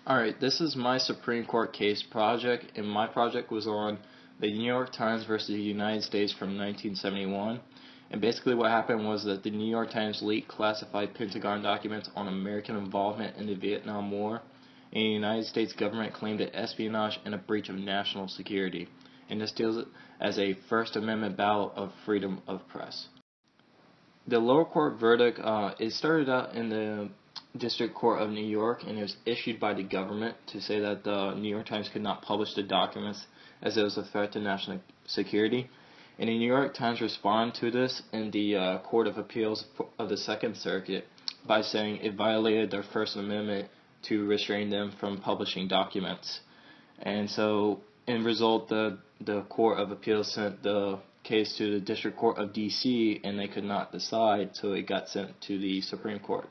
Alright, this is my Supreme Court case project, and my project was on the New York Times versus the United States from 1971. And basically what happened was that the New York Times leaked classified Pentagon documents on American involvement in the Vietnam War, and the United States government claimed it espionage and a breach of national security. And this deals as a First Amendment battle of freedom of press. The lower court verdict, it started out in the District Court of New York, and it was issued by the government to say that the New York Times could not publish the documents as it was a threat to national security. And the New York Times responded to this in the Court of Appeals of the Second Circuit by saying it violated their First Amendment to restrain them from publishing documents. And so, in result, the Court of Appeals sent the case to the District Court of D.C., and they could not decide, so it got sent to the Supreme Court.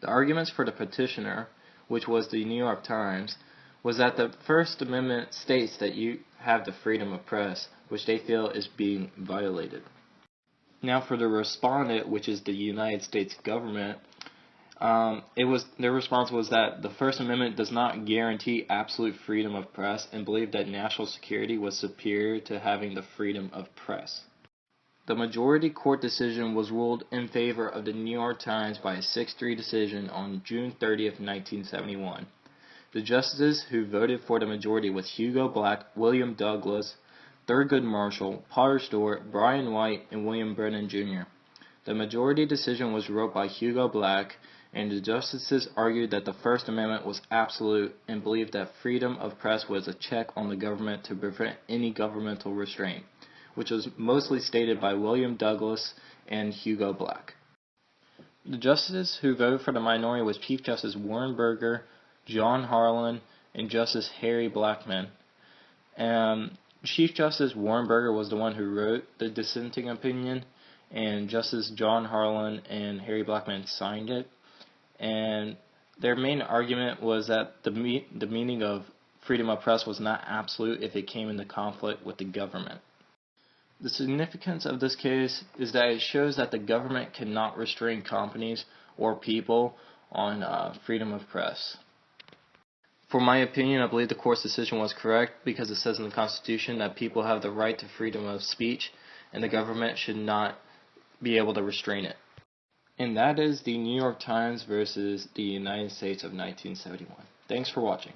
The arguments for the petitioner, which was the New York Times, was that the First Amendment states that you have the freedom of press, which they feel is being violated. Now for the respondent, which is the United States government, their response was that the First Amendment does not guarantee absolute freedom of press and believed that national security was superior to having the freedom of press. The majority court decision was ruled in favor of the New York Times by a 6-3 decision on June 30th, 1971. The justices who voted for the majority was Hugo Black, William Douglas, Thurgood Marshall, Potter Stewart, Brian White, and William Brennan Jr. The majority decision was wrote by Hugo Black, and the justices argued that the First Amendment was absolute and believed that freedom of press was a check on the government to prevent any governmental restraint, which was mostly stated by William Douglas and Hugo Black. The justices who voted for the minority was Chief Justice Warren Burger, John Harlan, and Justice Harry Blackmun. Chief Justice Warren Burger was the one who wrote the dissenting opinion, and Justice John Harlan and Harry Blackmun signed it. And their main argument was that the meaning of freedom of press was not absolute if it came into conflict with the government. The significance of this case is that it shows that the government cannot restrain companies or people on freedom of press. For my opinion, I believe the court's decision was correct because it says in the Constitution that people have the right to freedom of speech and the government should not be able to restrain it. And that is the New York Times versus the United States of 1971. Thanks for watching.